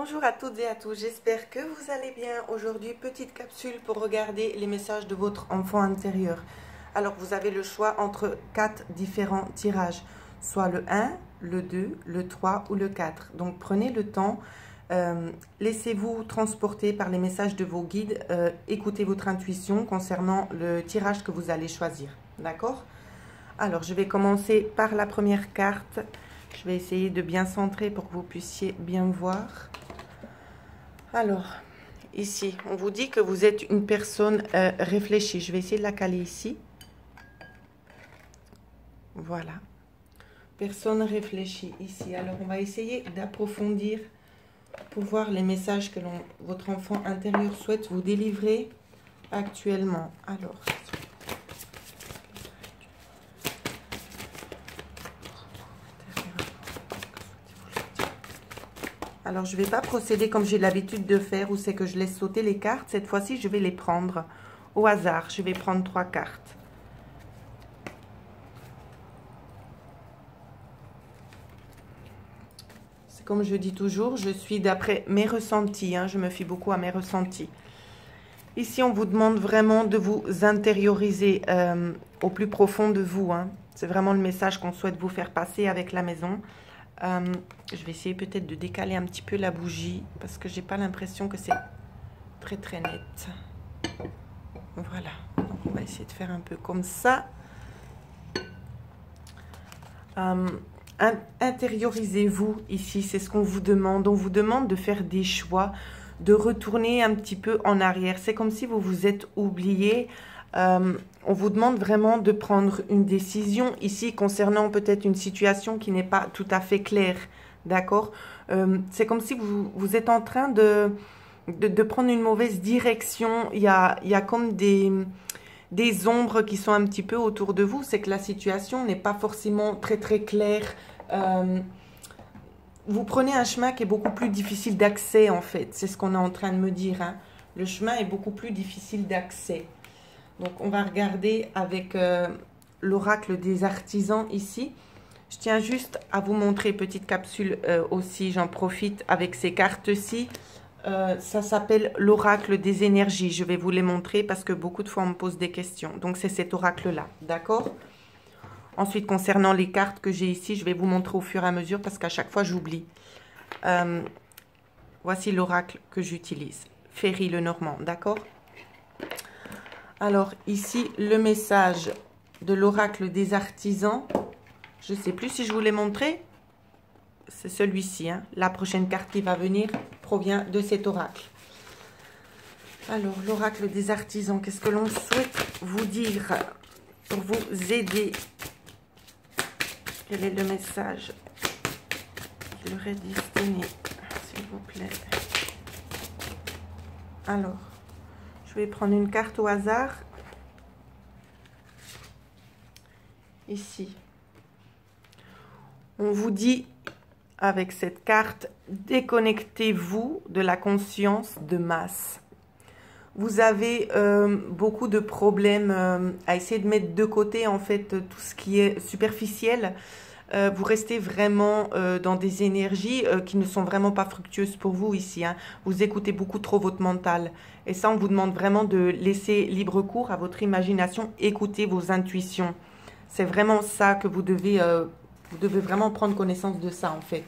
Bonjour à toutes et à tous, j'espère que vous allez bien. Aujourd'hui, petite capsule pour regarder les messages de votre enfant intérieur. Alors, vous avez le choix entre 4 différents tirages, soit le 1, le 2, le 3 ou le 4. Donc, prenez le temps, laissez-vous transporter par les messages de vos guides, écoutez votre intuition concernant le tirage que vous allez choisir. D'accord? Alors, je vais commencer par la première carte. Je vais essayer de bien centrer pour que vous puissiez bien voir. Alors, ici, on vous dit que vous êtes une personne réfléchie. Je vais essayer de la caler ici. Voilà. Personne réfléchie ici. Alors, on va essayer d'approfondir pour voir les messages que votre enfant intérieur souhaite vous délivrer actuellement. Alors, je ne vais pas procéder comme j'ai l'habitude de faire, où c'est que je laisse sauter les cartes. Cette fois-ci, je vais les prendre au hasard. Je vais prendre 3 cartes. C'est comme je dis toujours, je suis d'après mes ressentis. Je me fie beaucoup à mes ressentis. Ici, on vous demande vraiment de vous intérioriser au plus profond de vous. C'est vraiment le message qu'on souhaite vous faire passer avec la maison. Je vais essayer peut-être de décaler un petit peu la bougie parce que j'ai pas l'impression que c'est très très net. Voilà, donc on va essayer de faire un peu comme ça. Intériorisez-vous ici, c'est ce qu'on vous demande. On vous demande de faire des choix, de retourner un petit peu en arrière. C'est comme si vous vous êtes oublié. On vous demande vraiment de prendre une décision ici concernant peut-être une situation qui n'est pas tout à fait claire, d'accord? C'est comme si vous êtes en train de prendre une mauvaise direction. Il y a comme des ombres qui sont un petit peu autour de vous. C'est que la situation n'est pas forcément très très claire. Vous prenez un chemin qui est beaucoup plus difficile d'accès en fait. C'est ce qu'on est en train de me dire. Le chemin est beaucoup plus difficile d'accès. Donc, on va regarder avec l'oracle des artisans ici. Je tiens juste à vous montrer, petite capsule aussi, j'en profite avec ces cartes-ci. Ça s'appelle l'oracle des énergies. Je vais vous les montrer parce que beaucoup de fois, on me pose des questions. Donc, c'est cet oracle-là, d'accord? Ensuite, concernant les cartes que j'ai ici, je vais vous montrer au fur et à mesure parce qu'à chaque fois, j'oublie. Voici l'oracle que j'utilise. Ferry le Normand, d'accord? Alors, ici, le message de l'oracle des artisans. Je ne sais plus si je vous l'ai montré. C'est celui-ci. La prochaine carte qui va venir provient de cet oracle. Alors, l'oracle des artisans, qu'est-ce que l'on souhaite vous dire pour vous aider? Quel est le message qui leur est destiné, s'il vous plaît? Alors, je vais prendre une carte au hasard. Ici. On vous dit, avec cette carte, déconnectez-vous de la conscience de masse. Vous avez beaucoup de problèmes à essayer de mettre de côté, en fait, tout ce qui est superficiel. Vous restez vraiment dans des énergies qui ne sont vraiment pas fructueuses pour vous ici. Vous écoutez beaucoup trop votre mental. Et ça, on vous demande vraiment de laisser libre cours à votre imagination. Écoutez vos intuitions. C'est vraiment ça que vous devez vraiment prendre connaissance de ça, en fait.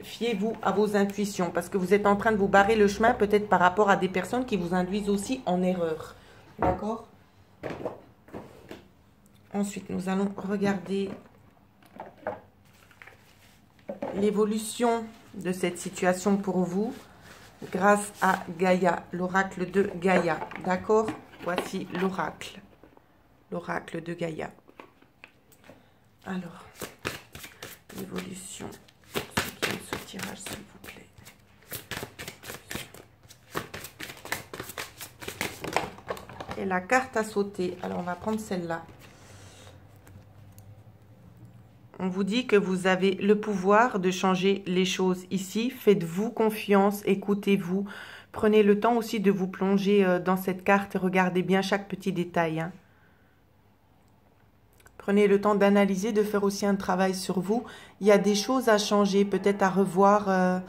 Fiez-vous à vos intuitions parce que vous êtes en train de vous barrer le chemin peut-être par rapport à des personnes qui vous induisent aussi en erreur. D'accord? Ensuite, nous allons regarder l'évolution de cette situation pour vous grâce à Gaïa, l'oracle de Gaïa. D'accord? Voici l'oracle. L'oracle de Gaïa. Alors, l'évolution. Ceux qui aiment ce tirage, s'il vous plaît. Et la carte à sauter. Alors, on va prendre celle-là. On vous dit que vous avez le pouvoir de changer les choses ici. Faites-vous confiance, écoutez-vous. Prenez le temps aussi de vous plonger dans cette carte et regardez bien chaque petit détail. Prenez le temps d'analyser, de faire aussi un travail sur vous. Il y a des choses à changer, peut-être à revoir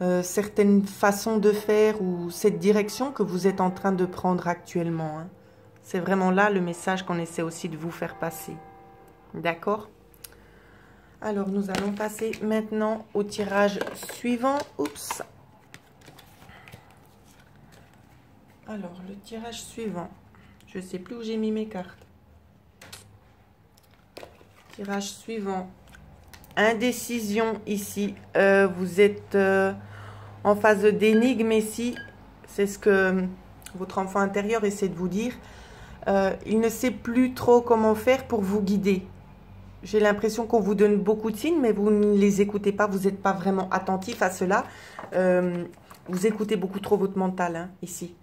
certaines façons de faire ou cette direction que vous êtes en train de prendre actuellement. Hein. C'est vraiment là le message qu'on essaie aussi de vous faire passer. D'accord? Alors, nous allons passer maintenant au tirage suivant. Oups. Alors, le tirage suivant. Je ne sais plus où j'ai mis mes cartes. Tirage suivant. Indécision ici. Vous êtes en phase d'énigme ici. C'est ce que votre enfant intérieur essaie de vous dire. Il ne sait plus trop comment faire pour vous guider. J'ai l'impression qu'on vous donne beaucoup de signes, mais vous ne les écoutez pas. Vous n'êtes pas vraiment attentif à cela. Vous écoutez beaucoup trop votre mental hein, ici.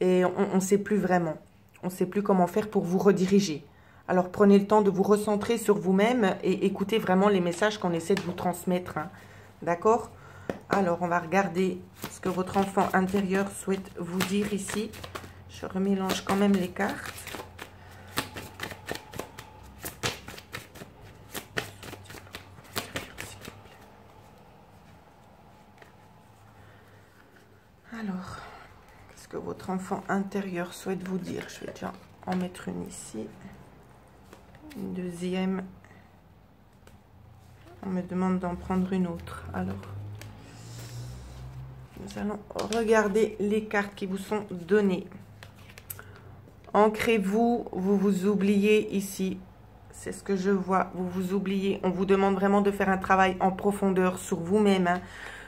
Et on ne sait plus vraiment. On ne sait plus comment faire pour vous rediriger. Alors prenez le temps de vous recentrer sur vous-même et écoutez vraiment les messages qu'on essaie de vous transmettre. Hein. D'accord? Alors on va regarder ce que votre enfant intérieur souhaite vous dire ici. Je remélange quand même les cartes. Alors, qu'est-ce que votre enfant intérieur souhaite vous dire? Je vais déjà en mettre une ici. Une deuxième. On me demande d'en prendre une autre. Alors, nous allons regarder les cartes qui vous sont données. Ancrez-vous, vous vous oubliez ici. C'est ce que je vois, vous vous oubliez. On vous demande vraiment de faire un travail en profondeur sur vous-même. Hein.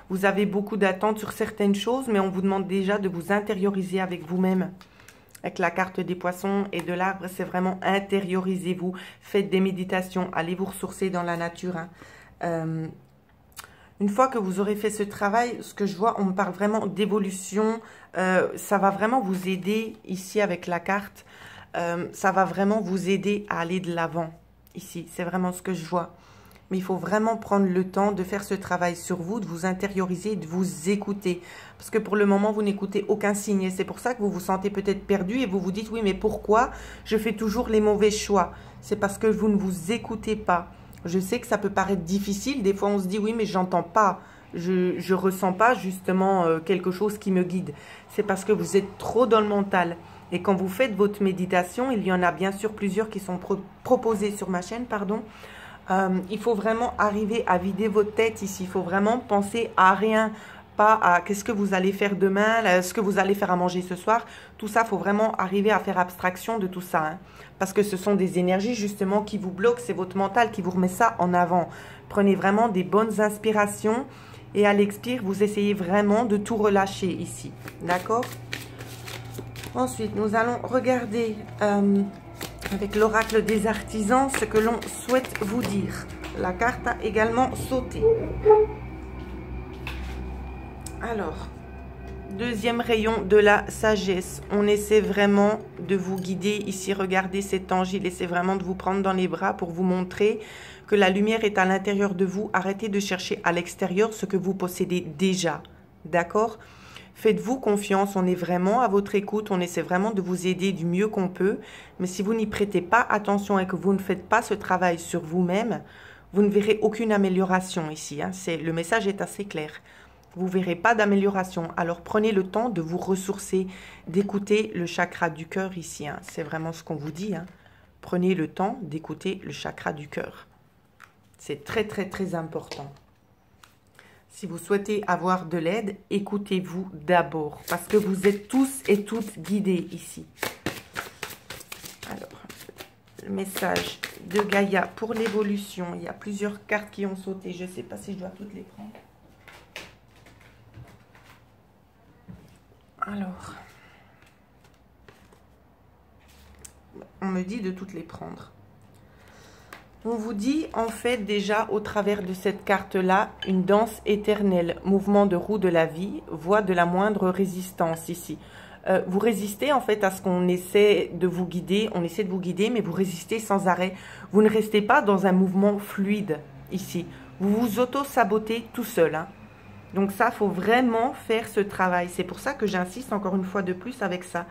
Vous avez beaucoup d'attentes sur certaines choses, mais on vous demande déjà de vous intérioriser avec vous-même. Avec la carte des poissons et de l'arbre, c'est vraiment intériorisez-vous. Faites des méditations, allez vous ressourcer dans la nature. Hein. Une fois que vous aurez fait ce travail, ce que je vois, on me parle vraiment d'évolution. Ça va vraiment vous aider ici avec la carte. Ça va vraiment vous aider à aller de l'avant. Ici, c'est vraiment ce que je vois. Mais il faut vraiment prendre le temps de faire ce travail sur vous, de vous intérioriser, de vous écouter. Parce que pour le moment, vous n'écoutez aucun signe. Et c'est pour ça que vous vous sentez peut-être perdu et vous vous dites, oui, mais pourquoi je fais toujours les mauvais choix? C'est parce que vous ne vous écoutez pas. Je sais que ça peut paraître difficile. Des fois, on se dit, oui, mais j'entends pas. Je ressens pas justement quelque chose qui me guide. C'est parce que vous êtes trop dans le mental. Et quand vous faites votre méditation, il y en a bien sûr plusieurs qui sont proposées sur ma chaîne, pardon. Il faut vraiment arriver à vider votre tête ici. Il faut vraiment penser à rien, pas à qu'est-ce que vous allez faire demain, ce que vous allez faire à manger ce soir. Tout ça, il faut vraiment arriver à faire abstraction de tout ça. Hein, parce que ce sont des énergies justement qui vous bloquent. C'est votre mental qui vous remet ça en avant. Prenez vraiment des bonnes inspirations et à l'expire, vous essayez vraiment de tout relâcher ici. D'accord? Ensuite, nous allons regarder... avec l'oracle des artisans, ce que l'on souhaite vous dire. La carte a également sauté. Alors, deuxième rayon de la sagesse. On essaie vraiment de vous guider. Ici, regardez, cet ange, il essaie vraiment de vous prendre dans les bras pour vous montrer que la lumière est à l'intérieur de vous. Arrêtez de chercher à l'extérieur ce que vous possédez déjà. D'accord ? Faites-vous confiance, on est vraiment à votre écoute, on essaie vraiment de vous aider du mieux qu'on peut. Mais si vous n'y prêtez pas attention et que vous ne faites pas ce travail sur vous-même, vous ne verrez aucune amélioration ici. Hein. Le message est assez clair. Vous ne verrez pas d'amélioration. Alors prenez le temps de vous ressourcer, d'écouter le chakra du cœur ici. Hein. C'est vraiment ce qu'on vous dit. Hein. Prenez le temps d'écouter le chakra du cœur. C'est très très très important. Si vous souhaitez avoir de l'aide, écoutez-vous d'abord. Parce que vous êtes tous et toutes guidés ici. Alors, le message de Gaïa pour l'évolution. Il y a plusieurs cartes qui ont sauté. Je ne sais pas si je dois toutes les prendre. Alors, on me dit de toutes les prendre. On vous dit en fait déjà au travers de cette carte-là, une danse éternelle, mouvement de roue de la vie, voie de la moindre résistance ici. Vous résistez en fait à ce qu'on essaie de vous guider, on essaie de vous guider, mais vous résistez sans arrêt. Vous ne restez pas dans un mouvement fluide ici. Vous vous auto-sabotez tout seul. Hein. Donc ça, il faut vraiment faire ce travail. C'est pour ça que j'insiste encore une fois de plus avec ça.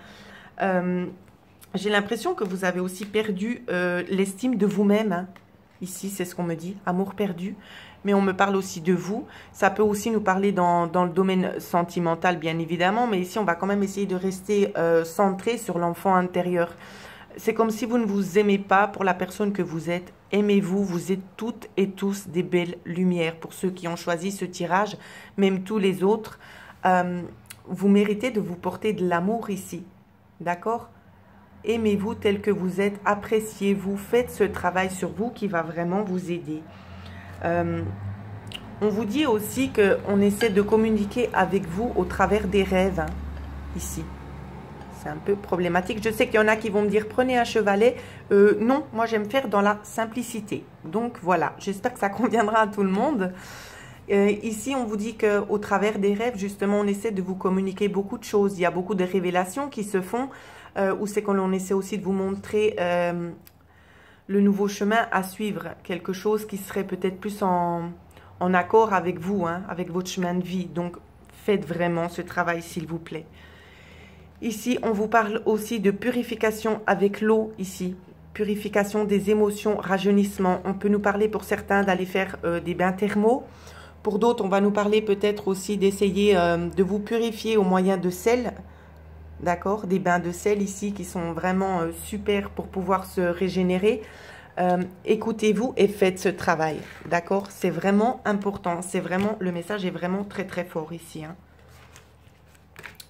J'ai l'impression que vous avez aussi perdu l'estime de vous-même. Hein. Ici, c'est ce qu'on me dit, amour perdu. mais on me parle aussi de vous. Ça peut aussi nous parler dans le domaine sentimental, bien évidemment, mais ici, on va quand même essayer de rester centré sur l'enfant intérieur. C'est comme si vous ne vous aimez pas pour la personne que vous êtes. Aimez-vous, vous êtes toutes et tous des belles lumières. Pour ceux qui ont choisi ce tirage, même tous les autres, vous méritez de vous porter de l'amour ici. D'accord? Aimez-vous tel que vous êtes, appréciez-vous, faites ce travail sur vous qui va vraiment vous aider. On vous dit aussi qu'on essaie de communiquer avec vous au travers des rêves, hein, ici. C'est un peu problématique. Je sais qu'il y en a qui vont me dire, prenez un chevalet. Non, moi j'aime faire dans la simplicité. Donc voilà, j'espère que ça conviendra à tout le monde. Ici, on vous dit qu'au travers des rêves, justement, on essaie de vous communiquer beaucoup de choses. Il y a beaucoup de révélations qui se font, où c'est qu'on essaie aussi de vous montrer le nouveau chemin à suivre. Quelque chose qui serait peut-être plus en accord avec vous, hein, avec votre chemin de vie. Donc, faites vraiment ce travail, s'il vous plaît. Ici, on vous parle aussi de purification avec l'eau, ici. Purification des émotions, rajeunissement. On peut nous parler pour certains d'aller faire des bains thermaux. Pour d'autres, on va nous parler peut-être aussi d'essayer de vous purifier au moyen de sel. D'accord? Des bains de sel ici qui sont vraiment super pour pouvoir se régénérer. Écoutez-vous et faites ce travail. D'accord? C'est vraiment important. C'est vraiment, le message est vraiment très très fort ici, hein.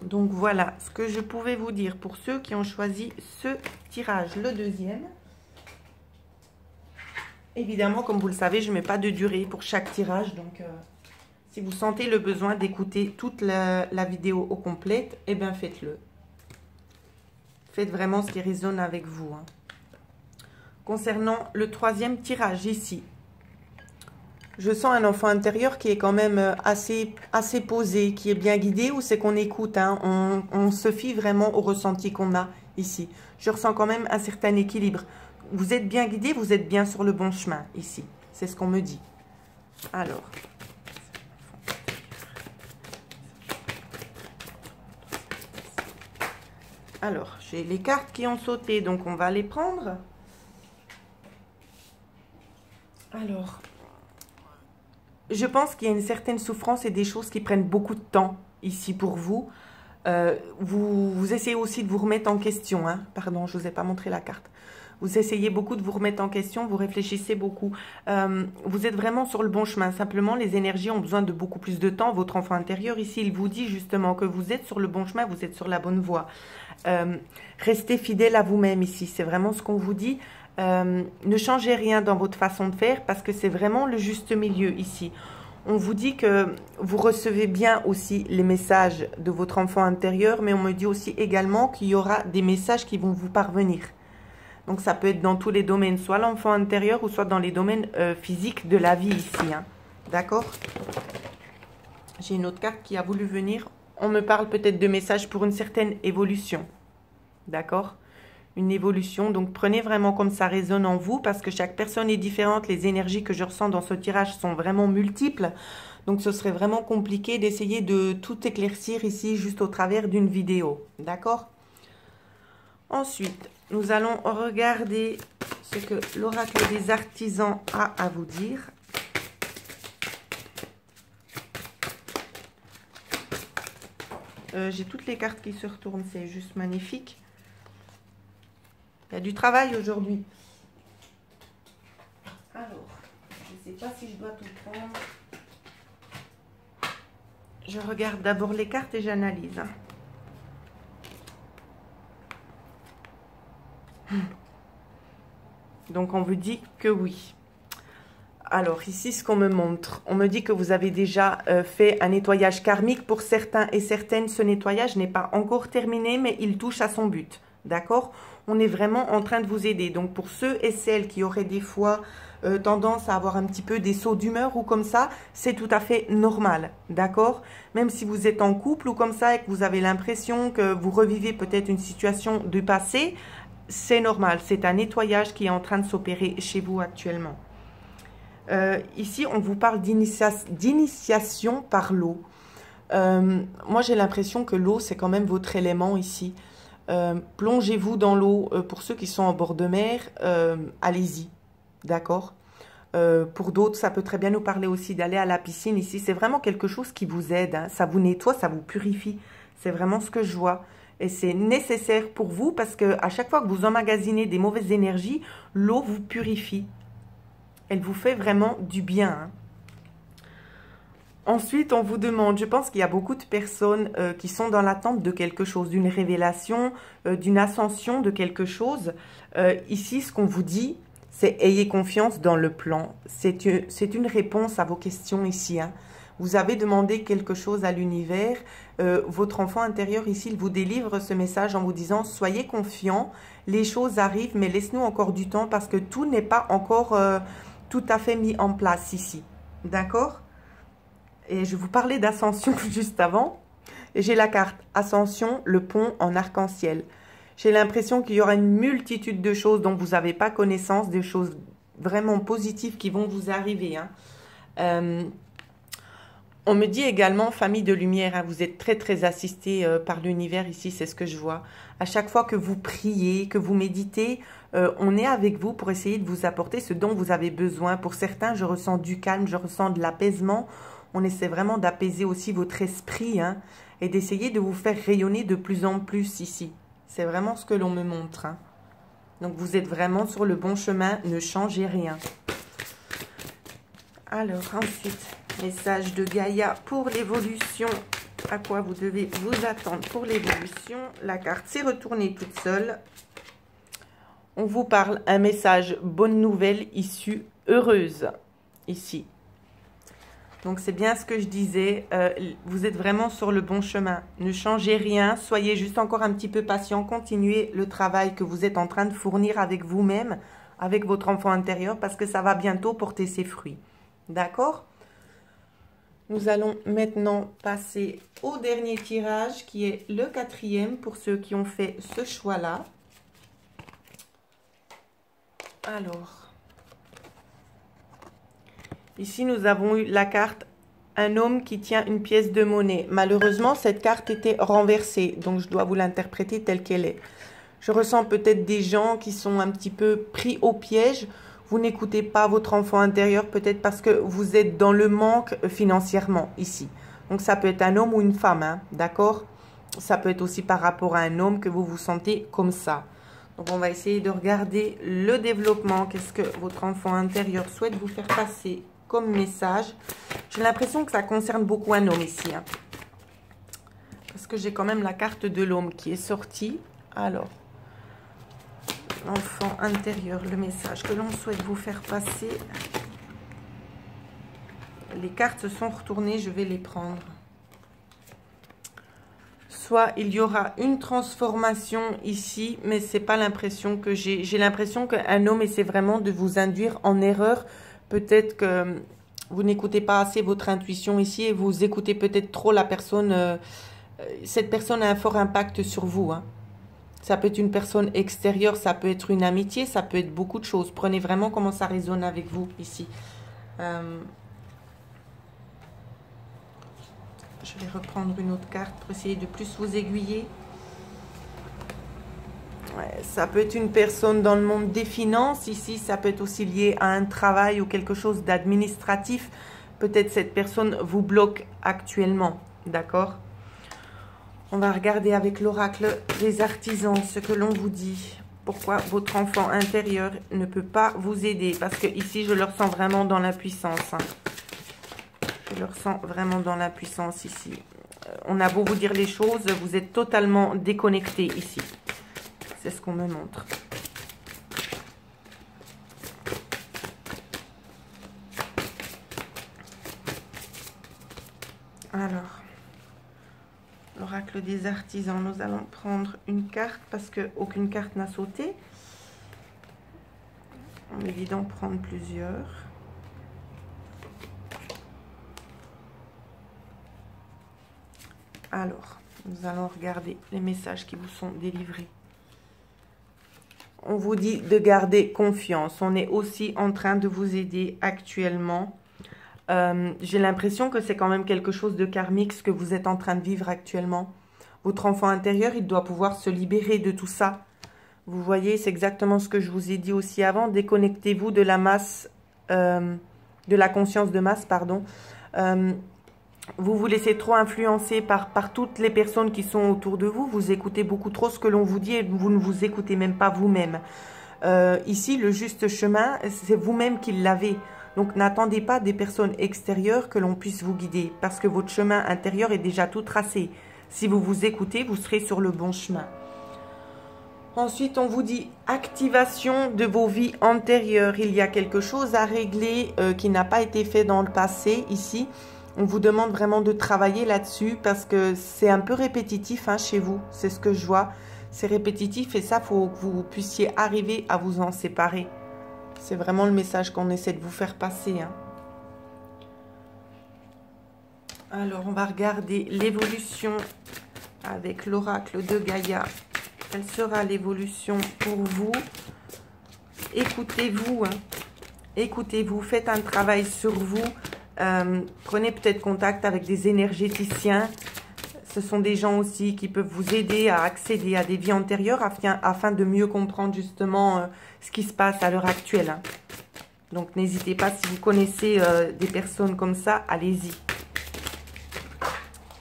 Donc voilà ce que je pouvais vous dire pour ceux qui ont choisi ce tirage, le deuxième. Évidemment, comme vous le savez, je ne mets pas de durée pour chaque tirage. Donc, si vous sentez le besoin d'écouter toute la vidéo au complète, eh bien, faites-le. Faites vraiment ce qui résonne avec vous, hein. Concernant le troisième tirage ici, je sens un enfant intérieur qui est quand même assez posé, qui est bien guidé, ou c'est qu'on écoute, hein, on se fie vraiment au ressenti qu'on a ici. Je ressens quand même un certain équilibre. Vous êtes bien guidé, vous êtes bien sur le bon chemin ici. C'est ce qu'on me dit. Alors, j'ai les cartes qui ont sauté, donc on va les prendre. Alors, je pense qu'il y a une certaine souffrance et des choses qui prennent beaucoup de temps ici pour vous. Vous essayez aussi de vous remettre en question, hein. Pardon, je ne vous ai pas montré la carte. Vous essayez beaucoup de vous remettre en question, vous réfléchissez beaucoup. Vous êtes vraiment sur le bon chemin. Simplement, les énergies ont besoin de beaucoup plus de temps. Votre enfant intérieur, ici, il vous dit justement que vous êtes sur le bon chemin, vous êtes sur la bonne voie. Restez fidèle à vous-même ici. C'est vraiment ce qu'on vous dit. Ne changez rien dans votre façon de faire parce que c'est vraiment le juste milieu ici. On vous dit que vous recevez bien aussi les messages de votre enfant intérieur, mais on me dit aussi également qu'il y aura des messages qui vont vous parvenir. Donc, ça peut être dans tous les domaines, soit l'enfant intérieur ou soit dans les domaines physiques de la vie ici, hein. D'accord? J'ai une autre carte qui a voulu venir. On me parle peut-être de messages pour une certaine évolution. D'accord? Une évolution. Donc, prenez vraiment comme ça résonne en vous parce que chaque personne est différente. Les énergies que je ressens dans ce tirage sont vraiment multiples. Donc, ce serait vraiment compliqué d'essayer de tout éclaircir ici juste au travers d'une vidéo. D'accord? Ensuite, nous allons regarder ce que l'oracle des artisans a à vous dire. J'ai toutes les cartes qui se retournent, c'est juste magnifique. Il y a du travail aujourd'hui. Alors, je ne sais pas si je dois tout prendre. Je regarde d'abord les cartes et j'analyse, hein. Donc, on vous dit que oui. Alors, ici, ce qu'on me montre, on me dit que vous avez déjà fait un nettoyage karmique. Pour certains et certaines, ce nettoyage n'est pas encore terminé, mais il touche à son but. D'accord? On est vraiment en train de vous aider. Donc, pour ceux et celles qui auraient des fois tendance à avoir un petit peu des sauts d'humeur ou comme ça, c'est tout à fait normal. D'accord? Même si vous êtes en couple ou comme ça et que vous avez l'impression que vous revivez peut-être une situation du passé, c'est normal. C'est un nettoyage qui est en train de s'opérer chez vous actuellement. Ici, on vous parle d'initiation par l'eau. Moi, j'ai l'impression que l'eau, c'est quand même votre élément ici. Plongez-vous dans l'eau. Pour ceux qui sont en bord de mer, allez-y. D'accord? Pour d'autres, ça peut très bien nous parler aussi d'aller à la piscine. Ici, c'est vraiment quelque chose qui vous aide, hein. Ça vous nettoie, ça vous purifie. C'est vraiment ce que je vois. Et c'est nécessaire pour vous parce que à chaque fois que vous emmagasinez des mauvaises énergies, l'eau vous purifie. Elle vous fait vraiment du bien, hein. Ensuite, on vous demande, je pense qu'il y a beaucoup de personnes qui sont dans l'attente de quelque chose, d'une révélation, d'une ascension de quelque chose. Ici, ce qu'on vous dit, c'est ayez confiance dans le plan. C'est une réponse à vos questions ici, hein. Vous avez demandé quelque chose à l'univers. Votre enfant intérieur ici, il vous délivre ce message en vous disant, soyez confiants, les choses arrivent, mais laisse-nous encore du temps parce que tout n'est pas encore tout à fait mis en place ici. D'accord ? Et je vous parlais d'ascension juste avant. Et j'ai la carte Ascension, le pont en arc-en-ciel. J'ai l'impression qu'il y aura une multitude de choses dont vous n'avez pas connaissance, des choses vraiment positives qui vont vous arriver, hein. On me dit également, famille de lumière, hein, vous êtes très très assisté par l'univers ici, c'est ce que je vois. À chaque fois que vous priez, que vous méditez, on est avec vous pour essayer de vous apporter ce dont vous avez besoin. Pour certains, je ressens du calme, je ressens de l'apaisement. On essaie vraiment d'apaiser aussi votre esprit, hein, et d'essayer de vous faire rayonner de plus en plus ici. C'est vraiment ce que l'on me montre, hein. Donc vous êtes vraiment sur le bon chemin, ne changez rien. Alors ensuite, message de Gaïa pour l'évolution. À quoi vous devez vous attendre pour l'évolution? La carte s'est retournée toute seule. On vous parle un message bonne nouvelle issue heureuse ici. Donc c'est bien ce que je disais, vous êtes vraiment sur le bon chemin. Ne changez rien, soyez juste encore un petit peu patient, continuez le travail que vous êtes en train de fournir avec vous-même, avec votre enfant intérieur, parce que ça va bientôt porter ses fruits. D'accord? Nous allons maintenant passer au dernier tirage qui est le 4e pour ceux qui ont fait ce choix-là. Alors, ici nous avons eu la carte un homme qui tient une pièce de monnaie. Malheureusement, cette carte était renversée, donc je dois vous l'interpréter telle qu'elle est. Je ressens peut-être des gens qui sont un petit peu pris au piège. Vous n'écoutez pas votre enfant intérieur, peut-être parce que vous êtes dans le manque financièrement ici. Donc ça peut être un homme ou une femme, hein, d'accord? Ça peut être aussi par rapport à un homme que vous vous sentez comme ça. Donc on va essayer de regarder le développement. Qu'est-ce que votre enfant intérieur souhaite vous faire passer comme message? J'ai l'impression que ça concerne beaucoup un homme ici, hein, parce que j'ai quand même la carte de l'homme qui est sortie. Alors, l'enfant intérieur, le message que l'on souhaite vous faire passer. Les cartes se sont retournées, je vais les prendre. Soit il y aura une transformation ici, mais ce n'est pas l'impression que j'ai. J'ai l'impression qu'un homme essaie vraiment de vous induire en erreur. Peut-être que vous n'écoutez pas assez votre intuition ici et vous écoutez peut-être trop la personne. Cette personne a un fort impact sur vous, hein. Ça peut être une personne extérieure, ça peut être une amitié, ça peut être beaucoup de choses. Prenez vraiment comment ça résonne avec vous ici. Je vais reprendre une autre carte pour essayer de plus vous aiguiller. Ouais, ça peut être une personne dans le monde des finances. Ici, ça peut être aussi lié à un travail ou quelque chose d'administratif. Peut-être cette personne vous bloque actuellement. D'accord ? On va regarder avec l'oracle des artisans ce que l'on vous dit. Pourquoi votre enfant intérieur ne peut pas vous aider? Parce que ici, je le ressens vraiment dans la puissance, hein. Je le ressens vraiment dans la puissance ici. On a beau vous dire les choses, vous êtes totalement déconnecté ici. C'est ce qu'on me montre. Alors, l'oracle des artisans, nous allons prendre une carte parce qu'aucune carte n'a sauté. On évite d'en prendre plusieurs. Alors, nous allons regarder les messages qui vous sont délivrés. On vous dit de garder confiance. On est aussi en train de vous aider actuellement. J'ai l'impression que c'est quand même quelque chose de karmique ce que vous êtes en train de vivre actuellement. Votre enfant intérieur, il doit pouvoir se libérer de tout ça. Vous voyez, c'est exactement ce que je vous ai dit aussi avant. Déconnectez-vous de la masse de la conscience de masse, pardon. Vous vous laissez trop influencer par toutes les personnes qui sont autour de vous. Vous écoutez beaucoup trop ce que l'on vous dit et vous ne vous écoutez même pas vous-même. Ici, le juste chemin, c'est vous-même qui l'avez. Donc, n'attendez pas des personnes extérieures que l'on puisse vous guider parce que votre chemin intérieur est déjà tout tracé. Si vous vous écoutez, vous serez sur le bon chemin. Ensuite, on vous dit activation de vos vies antérieures. Il y a quelque chose à régler qui n'a pas été fait dans le passé ici. On vous demande vraiment de travailler là-dessus parce que c'est un peu répétitif hein, chez vous. C'est ce que je vois. C'est répétitif et ça, il faut que vous puissiez arriver à vous en séparer. C'est vraiment le message qu'on essaie de vous faire passer. Hein. Alors, on va regarder l'évolution avec l'oracle de Gaïa. Quelle sera l'évolution pour vous? Écoutez-vous. Hein. Écoutez-vous. Faites un travail sur vous. Prenez peut-être contact avec des énergéticiens. Ce sont des gens aussi qui peuvent vous aider à accéder à des vies antérieures afin de mieux comprendre justement ce qui se passe à l'heure actuelle. Hein. Donc n'hésitez pas, si vous connaissez des personnes comme ça, allez-y.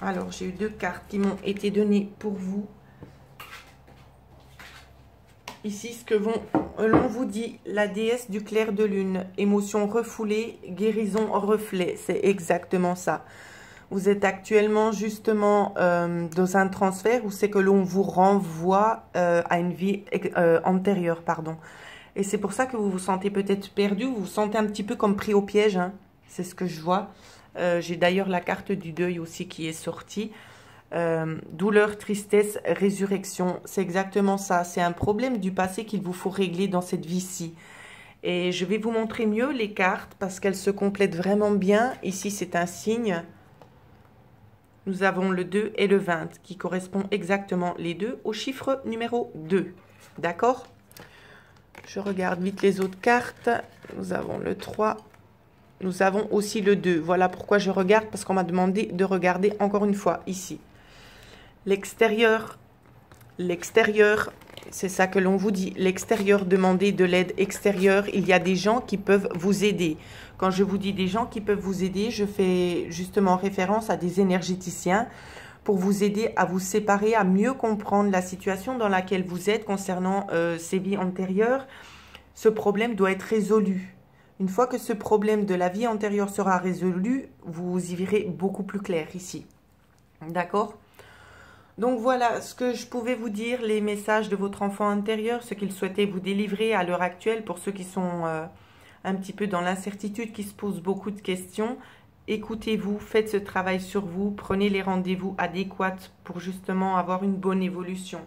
Alors j'ai eu 2 cartes qui m'ont été données pour vous. Ici, ce que l'on vous dit, la déesse du clair de lune, émotion refoulée, guérison reflet, c'est exactement ça. Vous êtes actuellement justement dans un transfert où c'est que l'on vous renvoie à une vie antérieure, pardon. Et c'est pour ça que vous vous sentez peut-être perdu, vous vous sentez un petit peu comme pris au piège, hein. C'est ce que je vois. J'ai d'ailleurs la carte du deuil aussi qui est sortie. Douleur, tristesse, résurrection, c'est exactement ça. C'est un problème du passé qu'il vous faut régler dans cette vie-ci. Et je vais vous montrer mieux les cartes parce qu'elles se complètent vraiment bien. Ici, c'est un signe. Nous avons le 2 et le 20 qui correspondent exactement les deux au chiffre numéro 2. D'accord? Je regarde vite les autres cartes. Nous avons le 3. Nous avons aussi le 2. Voilà pourquoi je regarde parce qu'on m'a demandé de regarder encore une fois ici. L'extérieur, c'est ça que l'on vous dit. L'extérieur, demandez de l'aide extérieure. Il y a des gens qui peuvent vous aider. Quand je vous dis des gens qui peuvent vous aider, je fais justement référence à des énergéticiens pour vous aider à vous séparer, à mieux comprendre la situation dans laquelle vous êtes concernant ces vies antérieures. Ce problème doit être résolu. Une fois que ce problème de la vie antérieure sera résolu, vous y verrez beaucoup plus clair ici. D'accord ? Donc voilà ce que je pouvais vous dire, les messages de votre enfant intérieur, ce qu'il souhaitait vous délivrer à l'heure actuelle pour ceux qui sont un petit peu dans l'incertitude, qui se posent beaucoup de questions. Écoutez-vous, faites ce travail sur vous, prenez les rendez-vous adéquats pour justement avoir une bonne évolution.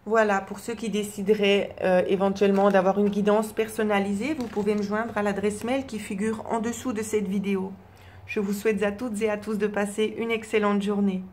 Voilà, pour ceux qui décideraient éventuellement d'avoir une guidance personnalisée, vous pouvez me joindre à l'adresse mail qui figure en dessous de cette vidéo. Je vous souhaite à toutes et à tous de passer une excellente journée.